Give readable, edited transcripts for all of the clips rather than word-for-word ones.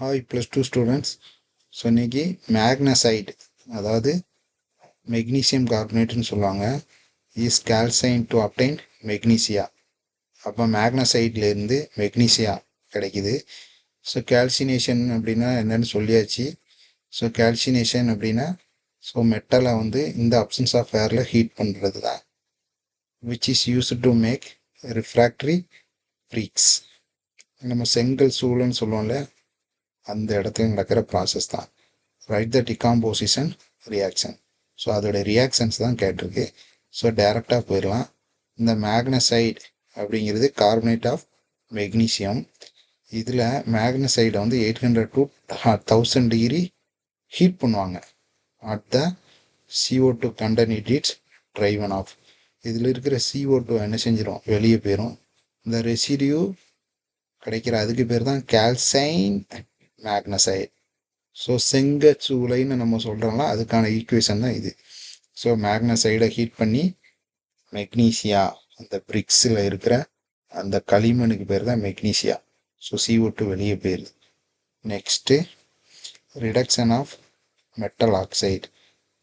Hi +2 students. So இன்றைக்கி மேக்னசைடு, அதாவது magnesium கார்பனேட்னு சொல்லுவாங்க, இஸ் கால்சைன் டு அப்டைன் மெக்னீசியா. அப்போ மேக்னசைட்லேருந்து மெக்னீசியா கிடைக்குது. ஸோ கால்சினேஷன் அப்படின்னா என்னன்னு சொல்லியாச்சு. ஸோ கால்சினேஷன் அப்படின்னா மெட்டலை இந்த அப்சன்ஸ் ஆஃப் ஏரில் ஹீட் பண்ணுறது தான், which is used to make refractory bricks. நம்ம செங்கல் சூளைன்னு சொல்லுவோம்ல, அந்த இடத்துல நடக்கிற ப்ராசஸ் தான் right the decomposition reaction. So அதோட ரியாக்ஷன்ஸ் தான் கேட்டிருக்கு. ஸோ டைரெக்டாக போயிடலாம். இந்த மேக்னசைடு அப்படிங்கிறது கார்பனேட் ஆஃப் மெக்னீசியம். இதில் மேக்னசைடை 800 to 1000 டிகிரி ஹீட் பண்ணுவாங்க. At the CO2 content it's driven off. இதில் இருக்கிற CO2 என்ன செஞ்சிடும், வெளியே போயிடும். இந்த ரெசிடியூ கிடைக்கிற அதுக்கு பேர் தான் கால்சைன் மேக்னசைடு. ஸோ செங்கச்சூளைன்னு நம்ம சொல்கிறோம்ல, அதுக்கான ஈக்குவேஷன் தான் இது. ஸோ மேக்னசைடை ஹீட் பண்ணி மெக்னீசியா, அந்த பிரிக்ஸில் இருக்கிற அந்த களிமண்ணுக்கு பேர் தான் மெக்னீசியா. ஸோ CO2 வெளியே போயிடுது. Next reduction of metal oxide.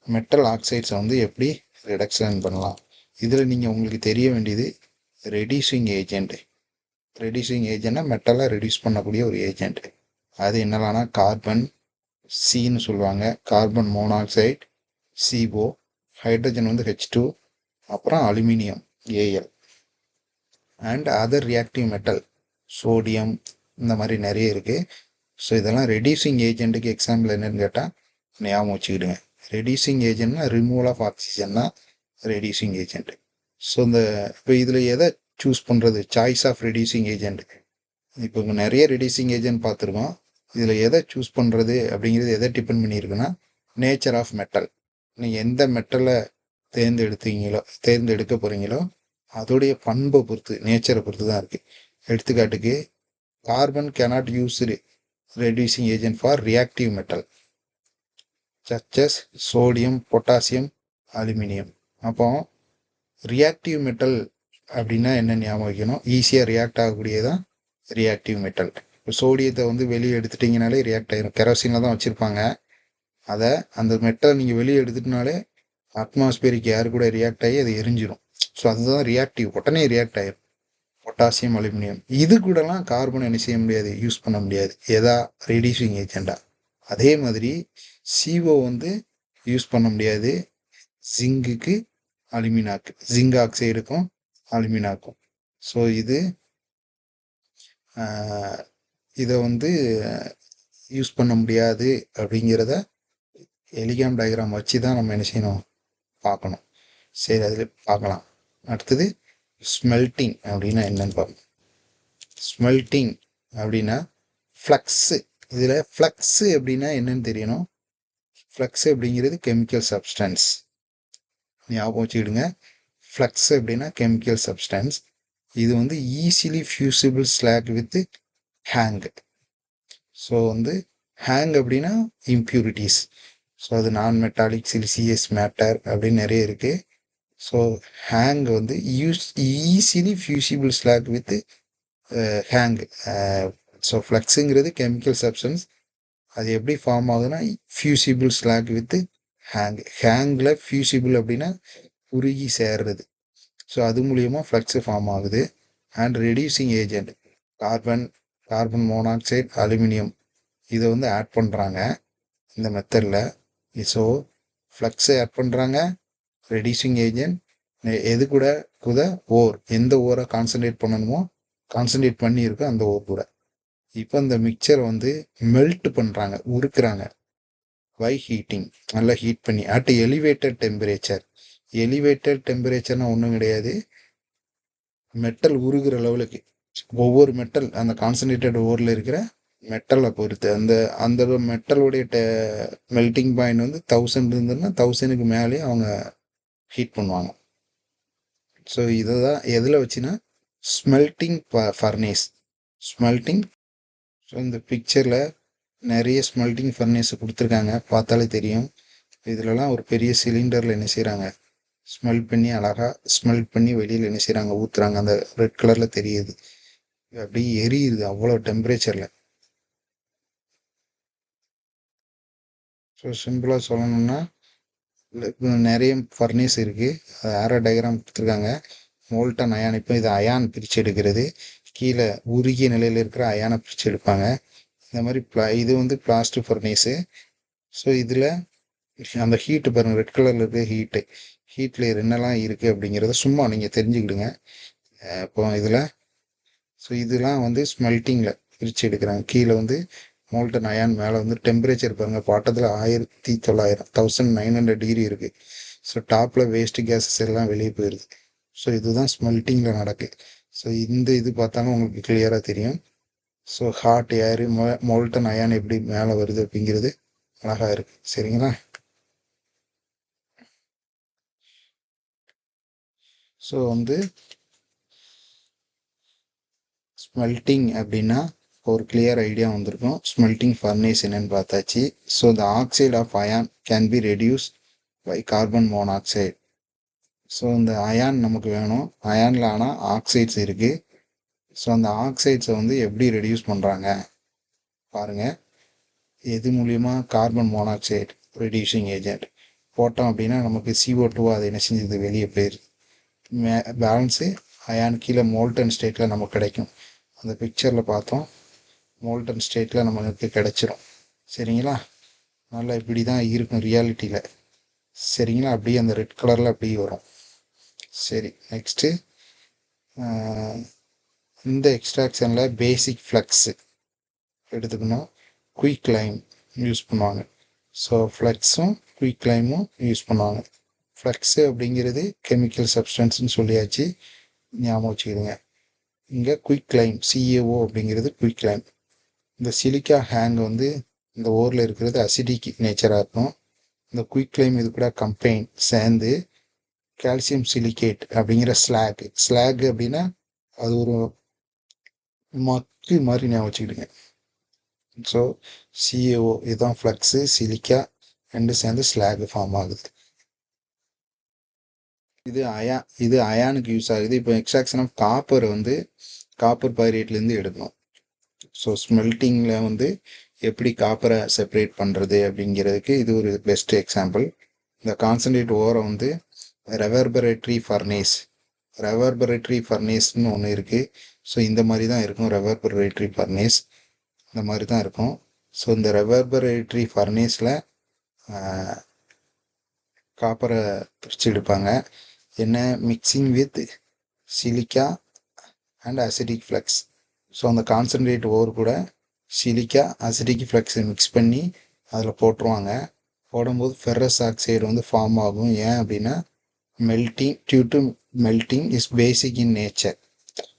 Metal ஆக்சைட்ஸை எப்படி ரிடக்ஷன் பண்ணலாம்? இதில் நீங்கள் உங்களுக்கு தெரிய வேண்டியது ரெடியூசிங் ஏஜெண்ட். ரெடியூசிங் ஏஜெண்ட்னா மெட்டலை ரெடியூஸ் பண்ணக்கூடிய ஒரு ஏஜெண்ட். அது என்னலான்னா கார்பன் சின்னு சொல்லுவாங்க, carbon monoxide CO, hydrogen H2, அப்புறம் aluminium AL, and other reactive metal sodium, இந்த மாதிரி நிறைய இருக்குது. ஸோ இதெல்லாம் ரெடியூசிங் ஏஜென்ட்டுக்கு எக்ஸாம்பிள் என்னன்னு கேட்டால் ஞாபகம் வச்சுக்கிடுங்க. ரெடியூசிங் ஏஜென்ட்னா ரிமூவல் ஆஃப் ஆக்சிஜன் தான் ரெடியூசிங் ஏஜென்ட். ஸோ இப்போ இதில் எதை சூஸ் பண்ணுறது, சாய்ஸ் ஆஃப் ரெடியூசிங் ஏஜென்ட். இப்போ நிறைய ரெடியூசிங் ஏஜென்ட் பார்த்துருக்கோம். இதில் எதை சூஸ் பண்ணுறது அப்படிங்கிறது எதை டிபெண்ட் பண்ணியிருக்குன்னா நேச்சர் ஆஃப் மெட்டல். நீங்கள் எந்த மெட்டலை தேர்ந்தெடுக்க போகிறீங்களோ அதோடைய பண்பை பொறுத்து, நேச்சரை பொறுத்து தான் இருக்குது. எடுத்துக்காட்டுக்கு carbon cannot use reducing agent for reactive metal such as sodium, potassium, aluminium. அப்போ ரியாக்டிவ் மெட்டல் அப்படின்னா என்ன ஞாபகம் வைக்கணும், ஈஸியாக ரியாக்ட் ஆகக்கூடியதான் ரியாக்டிவ் மெட்டல். இப்போ சோடியத்தை வெளியே எடுத்துட்டிங்கனாலே ரியாக்ட் ஆகிடும். கெரோசினில் தான் வச்சுருப்பாங்க. அதை அந்த மெட்டலை நீங்கள் வெளியே எடுத்துட்டினாலே அட்மாஸ்பியரிக் ஏர் கூட ரியாக்ட் ஆகி அது எரிஞ்சிடும். ஸோ அதுதான் ரியாக்டிவ், உடனே ரியாக்ட் ஆகிடும். பொட்டாசியம், அலுமினியம் இது கூடலாம் கார்பன் என்ன செய்ய முடியாது, யூஸ் பண்ண முடியாது, எதா ரெடியூசிங் ஏஜெண்டா. அதே மாதிரி CO யூஸ் பண்ண முடியாது ஜிங்குக்கு, அலுமினாக்கு, ஜிங்க் ஆக்சைடுக்கும் அலுமினாக்கும். ஸோ இதை யூஸ் பண்ண முடியாது அப்படிங்கிறத எலிகாம் டயக்ராம் வச்சு தான் நம்ம என்ன செய்யணும், பார்க்கணும். சரி, அதில் பார்க்கலாம். அடுத்தது ஸ்மெல்ட்டிங் அப்படின்னா என்னன்னு பார்க்கணும். ஸ்மெல்ட்டிங் அப்படின்னா ஃப்ளக்ஸு. இதில் ஃப்ளக்ஸு அப்படின்னா என்னன்னு தெரியணும். ஃப்ளக்ஸு அப்படிங்கிறது கெமிக்கல் சப்ஸ்டன்ஸ், ஞாபகம் வச்சுக்கிடுங்க. ஃப்ளக்ஸ் அப்படின்னா கெமிக்கல் சப்ஸ்டன்ஸ். இது easily fusible slag with hang. So hang அப்படின்னா இம்ப்யூரிட்டிஸ். ஸோ அது நான் மெட்டாலிக், சிலிசியஸ் மேட்டர் அப்படின்னு நிறைய இருக்குது. So hang easily fusible slag with hang. So ஃப்ளக்ஸுங்கிறது கெமிக்கல் சப்ஸ்டன்ஸ். அது எப்படி ஃபார்ம் ஆகுதுன்னா ஃபியூசிபிள் ஸ்லாக் வித் ஹேங். ஹேங்கில் ஃபியூசிபிள் அப்படின்னா உருகி சேர்றது. ஸோ அது மூலியமாக ஃப்ளக்ஸு ஃபார்ம் ஆகுது. And reducing agent carbon monoxide, aluminium இதை ஆட் பண்ணுறாங்க இந்த மெத்தடில். ஸோ ஃப்ளக்ஸை ஆட் பண்ணுறாங்க, ரெடியூசிங் ஏஜெண்ட் எது கூட ஓர், எந்த ஓரை கான்சன்ட்ரேட் பண்ணணுமோ கான்சன்ட்ரேட் பண்ணியிருக்கோ அந்த ஓர் கூட. இப்போ இந்த மிக்சரை மெல்ட் பண்ணுறாங்க, உருக்குறாங்க. பை ஹீட்டிங், நல்லா ஹீட் பண்ணி அட் எலிவேட்டட் டெம்பரேச்சர். எலிவேட்டட் டெம்பரேச்சர்னால் ஒன்றும் கிடையாது, மெட்டல் உருகிற லெவலுக்கு. ஒவ்வொரு மெட்டல் அந்த கான்சன்ட்ரேட்டட் ஓரில் இருக்கிற மெட்டலை பொறுத்து அந்த மெட்டலுடைய மெல்ட்டிங் பாயிண்ட் 1000 இருந்ததுன்னா 1000க்கு மேலே அவங்க ஹீட் பண்ணுவாங்க. ஸோ இதை தான் எதில் வச்சுன்னா ஸ்மெல்ட்டிங் ஃபர்னேஸ். ஸ்மெல்ட்டிங். ஸோ இந்த பிக்சரில் நிறைய ஸ்மெல்ட்டிங் ஃபர்னேஸ் கொடுத்துருக்காங்க, பார்த்தாலே தெரியும். இதிலலாம் ஒரு பெரிய சிலிண்டரில் என்ன செய்கிறாங்க, ஸ்மெல்ட் பண்ணி அழகாக ஸ்மெல்ட் பண்ணி வெளியில் என்ன செய்கிறாங்க, ஊற்றுறாங்க. அந்த ரெட் கலரில் தெரியுது, அப்படியே எரியுது அவ்வளோ டெம்பரேச்சரில். ஸோ சிம்பிளாக சொல்லணும்னா நிறைய ஃபர்னேஸ் இருக்குது. அது ஆரோ டயக்ராம் கொடுத்துருக்காங்க. மோல்டன் அயான், இப்போ இது அயான் பிரித்து எடுக்கிறது. கீழே உருகிய நிலையில் இருக்கிற அயானை பிரித்து எடுப்பாங்க. இந்த மாதிரி இது வந்து பிளாஸ்ட் ஃபர்னேஸு. ஸோ இதில் அந்த ஹீட்டு பாருங்கள், ரெட் கலரில் இருக்கிற ஹீட்டில் என்னெல்லாம் இருக்குது அப்படிங்கிறத சும்மா நீங்கள் தெரிஞ்சுக்கிடுங்க. இப்போ இதில் ஸோ இதெல்லாம் வந்து ஸ்மெல்ட்டிங்கில் பிரித்து எடுக்கிறாங்க. கீழே வந்து மோல்டன் அயான், மேலே வந்து டெம்பரேச்சர் பாருங்கள், பாட்டத்தில் 1900 டிகிரி இருக்குது. ஸோ டாப்பில் வேஸ்ட் கேஸஸ் எல்லாம் வெளியே போயிடுது. ஸோ இதுதான் ஸ்மெல்ட்டிங்கில் நடக்குது. ஸோ இந்த இது பார்த்தாலும் உங்களுக்கு கிளியராக தெரியும். So hot air, molten iron எப்படி மேலே வருது அப்படிங்கிறது அழகாக இருக்குது. சரிங்களா? ஸோ வந்து ஸ்மெல்ட்டிங் அப்படின்னா ஒரு கிளியர் ஐடியா வந்திருக்கும். ஸ்மெல்ட்டிங் ஃபர்னேஸ் என்னன்னு பார்த்தாச்சு. So the oxide of iron can be reduce by carbon monoxide. So இந்த அயான் நமக்கு வேணும். அயானில் ஆனால் ஆக்சைட்ஸ் இருக்குது. ஸோ அந்த ஆக்சைட்ஸை வந்து எப்படி ரெடியூஸ் பண்ணுறாங்க பாருங்கள். எது மூலியமாக? கார்பன் மோனாக்சைடு ரெடியூசிங் ஏஜென்ட் போட்டோம் அப்படின்னா நமக்கு CO2 அதை என்ன செஞ்சது, வெளியே போயிடுது. பேலன்ஸு அயான் கீழே மோல்டன் ஸ்டேட்டில் நமக்கு கிடைக்கும். அந்த பிக்சரில் பார்த்தோம், மோல்டன் ஸ்டேட்டில் நம்மளுக்கு கிடைச்சிரும். சரிங்களா? நல்லா இப்படி தான் இருக்கும் ரியாலிட்டியில். சரிங்களா? அப்படியே அந்த ரெட் கலரில் அப்படியே வரும். சரி, நெக்ஸ்ட்டு இந்த எக்ஸ்ட்ராக்ஷனில் பேசிக் ஃப்ளக்ஸு எடுத்துக்கணும். குயிக் லைம் யூஸ் பண்ணுவாங்க. ஸோ ஃப்ளக்ஸும் குயிக் லைமும் யூஸ் பண்ணுவாங்க. ஃப்ளக்ஸு அப்படிங்கிறது கெமிக்கல் சப்ஸ்டன்ஸ்னு சொல்லியாச்சு, ஞாபகம் வச்சுக்கிடுங்க. இங்கே குயிக் லைம் CaO அப்படிங்கிறது குயிக் லைம். இந்த சிலிக்கா ஹேங் வந்து இந்த ஓரில் இருக்கிறது அசிடிக் நேச்சராக இருக்கும். இந்த குயிக் லைம் இது கூட கம்பைன் சேர்ந்து கால்சியம் சிலிகேட் அப்படிங்கிற ஸ்லாக் அப்படின்னா அது ஒரு மக்கு மாதிரி ஞாபகம் வச்சுக்கிடுங்க. ஸோ CaO இதுதான் ஃப்ளக்ஸு, சிலிக்கா ரெண்டு சேர்ந்து ஸ்லாக் ஃபார்ம் ஆகுது. இது அயானுக்கு யூஸ் ஆகுது. இப்போ எக்ஸ்ட்ராக்ஷன் ஆஃப் காப்பர் வந்து காப்பர் பைரேட்லேருந்து எடுக்கணும். ஸோ ஸ்மெல்ட்டிங்கில் வந்து எப்படி காப்பரை செப்பரேட் பண்ணுறது அப்படிங்கிறதுக்கு இது ஒரு பெஸ்ட் எக்ஸாம்பிள். இந்த கான்சன்ட்ரேட் ஓரை வந்து ரெவர்பரேட்டரி ஃபர்னேஸ்னு ஒன்று இருக்குது. ஸோ இந்த மாதிரி தான் இருக்கும் ரெவர்பரேட்டரி ஃபர்னேஸ், இந்த மாதிரி தான் இருக்கும். ஸோ இந்த ரெவர்பரேட்டரி ஃபர்னேஸில் காப்பரை பிரித்து எடுப்பாங்க. என்ன? Mixing with silica and acidic flux. So அந்த கான்சன்ட்ரேட் ஓர் கூட சிலிக்கா அசிடிக் ஃப்ளக்ஸை மிக்ஸ் பண்ணி அதில் போட்டுருவாங்க. போடும்போது ஃபெரஸ் ஆக்சைடு வந்து ஃபார்ம் ஆகும். ஏன் அப்படின்னா melting is basic in nature.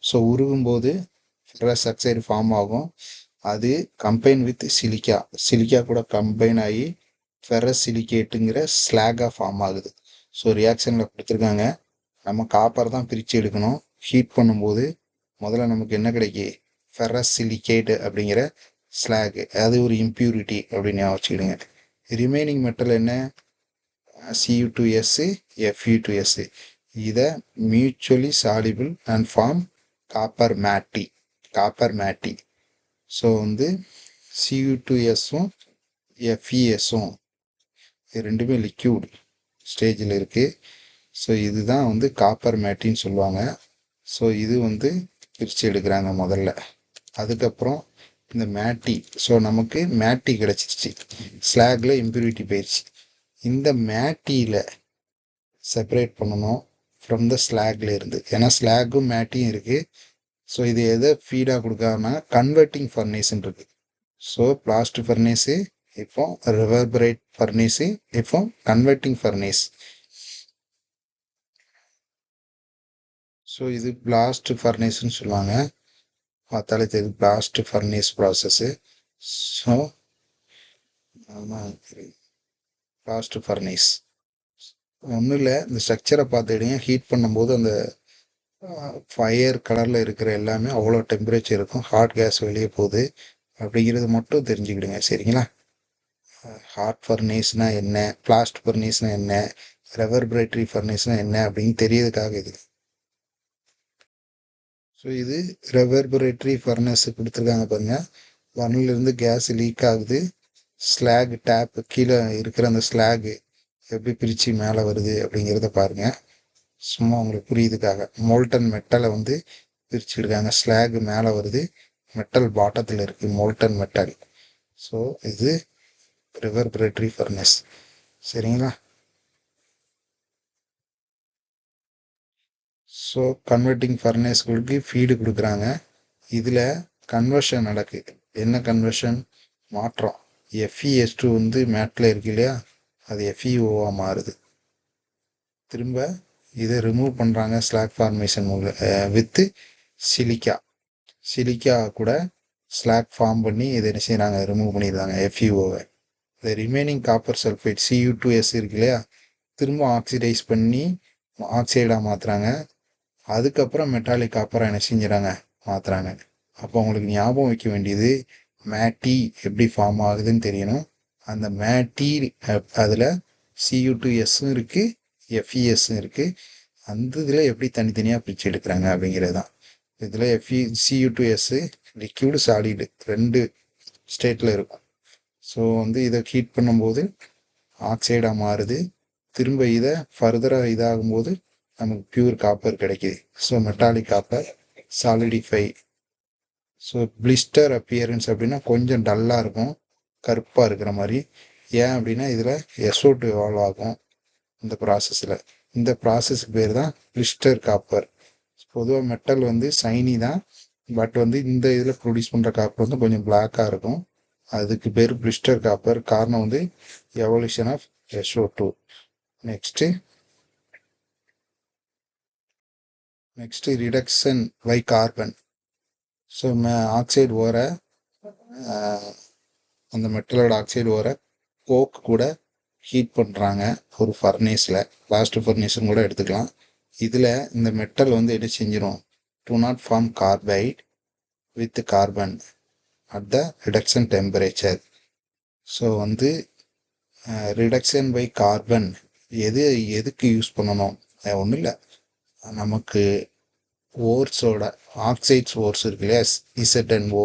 So உருகும்போது ஃபெரஸ் ஆக்சைடு ஃபார்ம் ஆகும். அது கம்பைன் வித் சிலிக்கா கூட கம்பைன் ஆகி ஃபெரஸ் சிலிகேட்டுங்கிற ஸ்லாகாக ஃபார்ம் ஆகுது. ஸோ ரியாக்ஷனில் கொடுத்துருக்காங்க. நம்ம காப்பர் தான் பிரித்து எடுக்கணும். ஹீட் பண்ணும்போது முதல்ல நமக்கு என்ன கிடைக்கி? ஃபெரஸ் சிலிகேட் அப்படிங்கிற ஸ்லாக். அது ஒரு இம்ப்யூரிட்டி அப்படின்னு வச்சுக்கிடுங்க. ரிமைனிங் மெட்டல் என்ன? Cu2S, Fe2S. இதை mutually soluble and form copper matte. So வந்து Cu2Sம் FeSம் ரெண்டுமே லிக்யூட் ஸ்டேஜில் இருக்குது. ஸோ இதுதான் வந்து காப்பர் மேட்டின்னு சொல்லுவாங்க. ஸோ இது வந்து பிரித்து எடுக்கிறாங்க முதல்ல. அதுக்கப்புறம் இந்த மேட்டி, ஸோ நமக்கு மேட்டி கிடச்சிருச்சு, ஸ்லாகில் இம்ப்யூரிட்டி போயிடுச்சு. இந்த மேட்டியில் செப்பரேட் பண்ணணும் ஃப்ரம் த ஸ்லாக்ல இருந்து. ஏன்னா ஸ்லாகும் மேட்டியும் இருக்குது. ஸோ இது எதை ஃபீடாக கொடுக்காம கன்வெர்ட்டிங் ஃபர்னேஸ்ன்னு இருக்குது. ஸோ பிளாஸ்ட் ஃபர்னேஸு, இப்போ ரிவர்பரேட் ஃபர்னேஸு, இப்போ கன்வெர்ட்டிங் ஃபர்னேஸ். ஸோ இது பிளாஸ்ட் ஃபர்னேஸ்ன்னு சொல்லுவாங்க. பார்த்தாலே தெரியுது blast furnace process. So blast furnace ஒன்றும் இல்லை, இந்த ஸ்ட்ரக்சரை பார்த்துக்கிட்டீங்க. ஹீட் பண்ணும்போது அந்த ஃபயர் கலரில் இருக்கிற எல்லாமே அவ்வளோ டெம்பரேச்சர் இருக்கும். ஹாட் கேஸ் வெளியே போகுது அப்படிங்கிறது மட்டும் தெரிஞ்சுக்கிடுங்க. சரிங்களா? ஹாட் ஃபர்னேஸ்னால் என்ன, பிளாஸ்ட் ஃபர்னேஸ்னால் என்ன, ரெவர்பரேட்டரி ஃபர்னேஸ்னால் என்ன அப்படின்னு தெரியறதுக்காக இது. ஸோ இது ரெவர்பரேட்டரி ஃபர்னஸ் கொடுத்துருக்காங்க பாருங்கள். பர்னர்லேருந்து கேஸ் லீக் ஆகுது. ஸ்லாக் டேப் கீழே இருக்கிற அந்த ஸ்லாக் எப்படி பிரித்து மேலே வருது அப்படிங்கிறத பாருங்கள். சும்மா உங்களுக்கு புரியுதுக்காக மோல்டன் மெட்டலை வந்து பிரித்து எடுக்காங்க. ஸ்லாக் மேலே வருது, மெட்டல் பாட்டத்தில் இருக்குது, மோல்டன் மெட்டல். ஸோ இது ரிவர்பரேட்டரி ஃபர்னஸ். சரிங்களா? ஸோ கன்வெர்ட்டிங் ஃபர்னேஸ்களுக்கு ஃபீடு கொடுக்குறாங்க. இதில் கன்வர்ஷன் நடக்குது. என்ன கன்வர்ஷன்? மாற்றம். FeS2 வந்து மேட்டில் இருக்கு இல்லையா, அது FeOவாக மாறுது. திரும்ப இதை ரிமூவ் பண்ணுறாங்க slack formation with silica. Silica கூட ஸ்லாக் ஃபார்ம் பண்ணி இதை என்ன செய்கிறாங்க, ரிமூவ் பண்ணிடுறாங்க FeOவை. இந்த ரிமைனிங் காப்பர் சல்ஃபைட் Cu2S இருக்கு இல்லையா, திரும்ப ஆக்சிடைஸ் பண்ணி ஆக்சைடாக மாற்றுறாங்க. அதுக்கப்புறம் மெட்டாலிக் காப்பராக என்ன செஞ்சுறாங்க, மாற்றுறாங்க. அப்போ உங்களுக்கு ஞாபகம் வைக்க வேண்டியது, மேட்டி எப்படி ஃபார்ம் ஆகுதுன்னு தெரியணும். அந்த மேட்டி அதில் Cu2Sம் இருக்குது, FeSம் இருக்குது. அந்த இதில் எப்படி தனித்தனியாக பிரித்து எடுக்கிறாங்க அப்படிங்கிறது தான். இதில் Cu2S லிக்யூடு சாலிடு ரெண்டு ஸ்டேட்டில் இருக்கும். ஸோ வந்து இதை ஹீட் பண்ணும்போது ஆக்சைடாக மாறுது. திரும்ப இதை ஃபர்தராக இதாகும்போது நமக்கு பியூர் காப்பர் கிடைக்கிது. So metallic copper solidify. So blister appearance அப்படின்னா கொஞ்சம் டல்லாக இருக்கும், கருப்பாக இருக்கிற மாதிரி. ஏன் அப்படின்னா இதில் SO2 எவால்வ் ஆகும் இந்த ப்ராசஸில். இந்த ப்ராசஸ்க்கு பேர் தான் பிளிஸ்டர் காப்பர். பொதுவாக மெட்டல் வந்து சைனி தான், பட் வந்து இந்த இதில் ப்ரொடியூஸ் பண்ணுற காப்பர் வந்து கொஞ்சம் பிளாக்காக இருக்கும். அதுக்கு பேர் பிளிஸ்டர் காப்பர். காரணம் வந்து evolution of SO2. Next reduction by carbon. So oxide ore அந்த மெட்டலோட ஆக்சைடு ஓர கோக் கூட ஹீட் பண்ணுறாங்க ஒரு ஃபர்னேஸில். லாஸ்ட் ஃபர்னேஸ்னு கூட எடுத்துக்கலாம். இதில் இந்த மெட்டல் வந்து என்ன செஞ்சிடும், to not form carbide with carbon at the reduction temperature. So வந்து ரிடக்ஷன் பை கார்பன் எதுக்கு யூஸ் பண்ணணும்? ஒன்றும் இல்லை, நமக்கு ஓர்ஸோட ஆக்சைட்ஸ் ஓர்ஸ் இருக்கு இல்லையா, ZnO,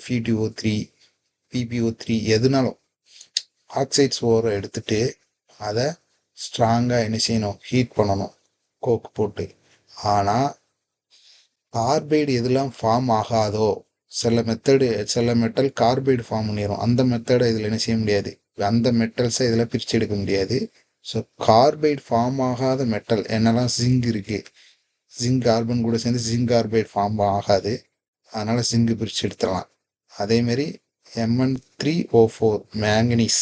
FeTO3, PbO3, எதுனாலும் ஆக்சைட்ஸ் ஓரை எடுத்துட்டு அதை ஸ்ட்ராங்காக என்ன செய்யணும், ஹீட் பண்ணணும் கோக் போட்டு. ஆனால் கார்பைடு எதெல்லாம் ஃபார்ம் ஆகாதோ, சில மெட்டல் கார்பைடு ஃபார்ம் பண்ணிடும். அந்த மெத்தடை இதில் என்ன செய்ய முடியாது, அந்த மெட்டல்ஸை இதில் பிரித்து எடுக்க முடியாது. ஸோ கார்பைடு ஃபார்ம் ஆகாத மெட்டல் என்னெல்லாம், ஜிங்க் இருக்குது, ஜிங்க் கார்பன் கூட சேர்ந்து ஜிங்க் கார்பைடு ஃபார்ம் ஆகாது, அதனால் ஜிங்கு பிரித்து எடுத்துடலாம். அதேமாரி Mn3O4 மேங்கனீஸ்.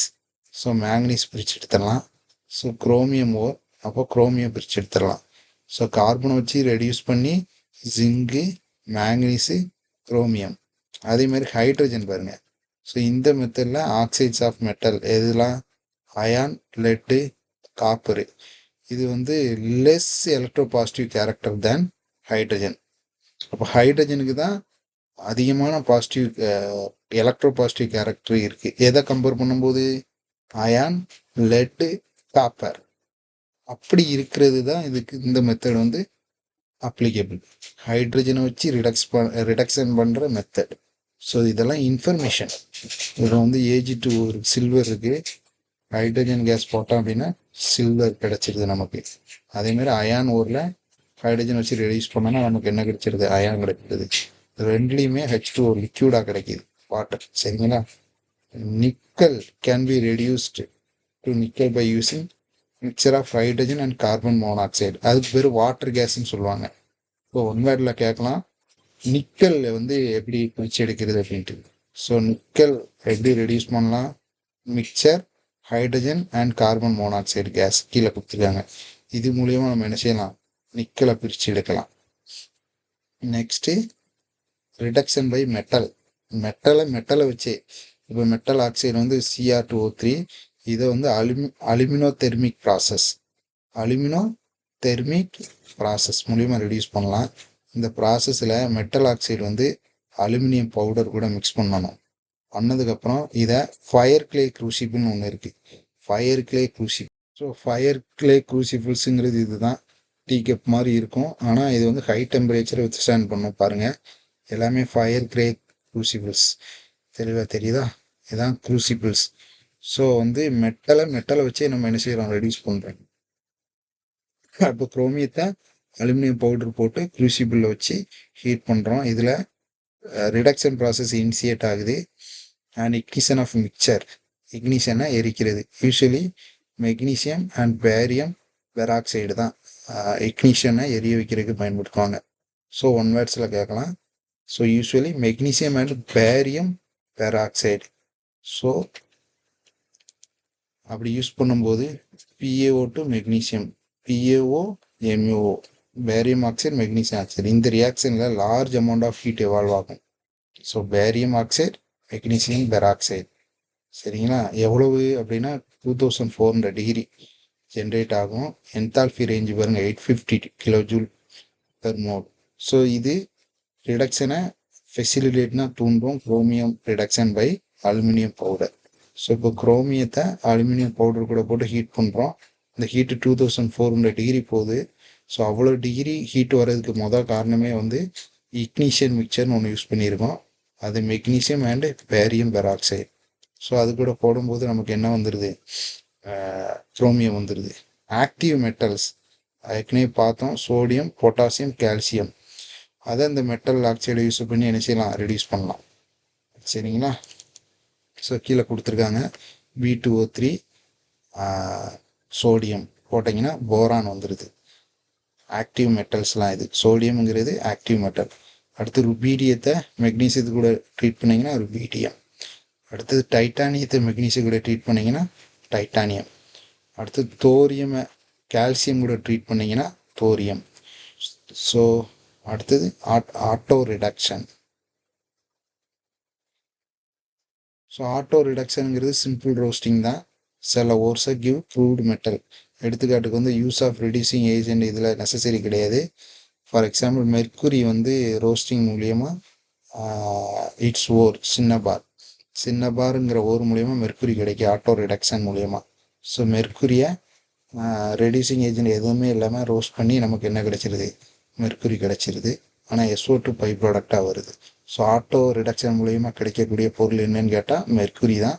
ஸோ மேங்கனீஸ் பிரித்து எடுத்துடலாம். ஸோ குரோமியம் ஓர், அப்போ குரோமியம் பிரித்து எடுத்துடலாம். ஸோ கார்பனை வச்சு ரெடியூஸ் பண்ணி ஜிங்கு, மேங்கனீஸு, குரோமியம். அதேமாதிரி ஹைட்ரஜன் பாருங்கள். ஸோ இந்த மெத்தடில் ஆக்சைட்ஸ் ஆஃப் மெட்டல் எதுலாம், அயான், லெட்டு, காப்பரு. இது வந்து less electropositive character then hydrogen. அப்போ ஹைட்ரஜனுக்கு தான் அதிகமான பாசிட்டிவ் எலக்ட்ரோ பாசிட்டிவ் கேரக்டர் இருக்குது. எதை கம்பேர் பண்ணும்போது, அயான், லெட்டு, காப்பர். அப்படி இருக்கிறது தான் இதுக்கு இந்த மெத்தட் வந்து அப்ளிகபிள். ஹைட்ரஜனை வச்சு ரிடக்ஷன் பண்ணுற மெத்தட். ஸோ இதெல்லாம் இன்ஃபர்மேஷன். இதில் வந்து Ag2 சில்வர் இருக்குது, ஹைட்ரஜன் கேஸ் போட்டோம் அப்படின்னா சில்வர் கிடச்சிருது நமக்கு. அதேமாதிரி அயான் ஓரில் ஹைட்ரஜன் வச்சு ரெடியூஸ் பண்ணோன்னா நமக்கு என்ன கிடைச்சிருது, அயான் கிடைக்கிறது. ரெண்டுலேயுமே H2O லிக்யூடாக கிடைக்கிது, வாட்டர். சரிங்களா? Nickel can be reduced to nickel by using mixture of hydrogen and carbon monoxide. அதுக்கு பேர் வாட்டர் கேஸ்ன்னு சொல்லுவாங்க. இப்போ ஒன் வேர்டில் கேட்கலாம், நிக்கல் வந்து எப்படி பிரித்து எடுக்கிறது அப்படின்ட்டு. ஸோ நிக்கல் எப்படி ரெடியூஸ் பண்ணலாம், mixture hydrogen and carbon monoxide gas கீழே கொடுத்துருக்காங்க. இது மூலியமாக நம்ம என்ன செய்யலாம், நிக்கலை பிரித்து எடுக்கலாம். Next reduction by metal. மெட்டலை வச்சு, இப்போ மெட்டல் ஆக்சைடு வந்து Cr2O3, இதை வந்து அலுமினோ தெர்மிக் ப்ராசஸ் மூலிமா ரெடியூஸ் பண்ணலாம். இந்த ப்ராசஸில் மெட்டல் ஆக்சைடு வந்து அலுமினியம் பவுடர் கூட மிக்ஸ் பண்ணணும். பண்ணதுக்கப்புறம் இதை ஃபயர் கிளே க்ரூசிபிள்னு ஒன்று இருக்குது, fire clay crucible. So fire clay க்ரூசிபிள்ஸுங்கிறது இதுதான், டீ கப் மாதிரி இருக்கும். ஆனால் இது வந்து ஹை டெம்பரேச்சரை வித்ஸ்டாண்ட் பண்ணும். பாருங்கள், எல்லாமே ஃபயர் கிளே க்ரூசிபிள்ஸ். தெளிவாக தெரியுதா? இதுதான் க்ரூசிபிள்ஸ். ஸோ வந்து மெட்டலை வச்சே நம்ம என்ன செய்கிறோம், ரெடியூஸ் பண்ணுறோம். அப்போ குரோமியத்தை அலுமினியம் பவுடர் போட்டு க்ரூசிபிளில் வச்சு ஹீட் பண்ணுறோம். இதில் ரிடக்ஷன் ப்ராசஸ் இனிஷியேட் ஆகுது. அண்ட் இக்னிஷன் ஆஃப் மிக்சர், இக்னிஷனை எரிக்கிறது. Usually magnesium and barium peroxide தான் இக்னிஷனை எரிய வைக்கிறதுக்கு பயன்படுத்துவாங்க. ஸோ ஒன் வேர்ட்ஸில் கேட்கலாம். So usually magnesium and barium peroxide. So அப்படி யூஸ் பண்ணும்போது PaO to magnesium, PaO MaO, barium oxide magnesium oxide, இந்த ரியாக்ஷனில் large amount of heat evolve ஆகும். So barium oxide magnesium peroxide, சரிங்களா? எவ்வளவு அப்படின்னா 2400 டிகிரி ஜென்ரேட் ஆகும். என்தால்பி ரேஞ்சு பாருங்க 850 கிலோஜூல் பெர் மோல். ஸோ இது ரிடக்ஷனை ஃபெசிலிட்டேட்னா தூண்டும், chromium reduction by aluminium powder. So இப்போ குரோமியத்தை அலுமினியம் பவுடர் கூட போட்டு ஹீட் பண்ணுறோம். இந்த ஹீட்டு 2400 டிகிரி போகுது. ஸோ அவ்வளோ டிகிரி ஹீட் வர்றதுக்கு முதல் காரணமே வந்து இக்னிஷியன் மிக்சர்னு ஒன்று யூஸ் பண்ணியிருக்கோம். அது magnesium and barium peroxide. So அது கூட போடும்போது நமக்கு என்ன வந்துடுது, குரோமியம் வந்துடுது. ஆக்டிவ் மெட்டல்ஸ் ஏற்கனவே பார்த்தோம், சோடியம், பொட்டாசியம், கால்சியம். அதை இந்த மெட்டல் ஆக்சைடை யூஸ் பண்ணி என்ன செய்யலாம், ரெடியூஸ் பண்ணலாம். சரிங்களா? ஸோ கீழே கொடுத்துருக்காங்க B2O3 சோடியம் போட்டிங்கன்னா போரான் வந்துடுது. ஆக்டிவ் மெட்டல்ஸ்லாம் இது. சோடியம்ங்கிறது ஆக்டிவ் மெட்டல். அடுத்து ருபீடியத்தை மெக்னீசியத்து கூட ட்ரீட் பண்ணிங்கன்னா ருபீடியம். அடுத்தது டைட்டானியத்தை மெக்னீசியம் கூட ட்ரீட் பண்ணிங்கன்னா டைட்டானியம். அடுத்தது தோரியமை கால்சியம் கூட ட்ரீட் பண்ணிங்கன்னா தோரியம். ஸோ அடுத்தது ஆட்டோ ரிடக்ஷன். ஸோ ஆட்டோ ரிடக்ஷனுங்கிறது சிம்பிள் ரோஸ்டிங் தான். சில ஓர்ஸை கிவ் ப்ரூவ்டு மெட்டல். எடுத்துக்காட்டுக்கு வந்து யூஸ் ஆஃப் ரெடியூசிங் ஏஜென்ட் இதில் நெசசரி கிடையாது. ஃபார் எக்ஸாம்பிள் மெர்க்குரி வந்து ரோஸ்டிங் மூலியமாக இட்ஸ் ஓர் சின்ன பாருங்கிற ஓர் மூலியமாக மெர்க்குரி கிடைக்கும் ஆட்டோ ரிடக்ஷன் மூலியமாக. ஸோ மெர்க்குரியை ரெடியூசிங் ஏஜென்ட் எதுவுமே இல்லாமல் ரோஸ்ட் பண்ணி நமக்கு என்ன கிடைச்சிருது, மெர்க்குரி கிடைச்சிருது. ஆனால் SO2 பை ப்ராடக்டாக வருது. ஸோ ஆட்டோ ரிடக்ஷன் மூலியமாக கிடைக்கக்கூடிய பொருள் என்னன்னு கேட்டால் மெர்க்குரி தான்.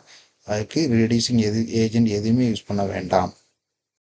அதுக்கு ரெடியூசிங் ஏஜென்ட் எதுவுமே யூஸ் பண்ண வேண்டாம்.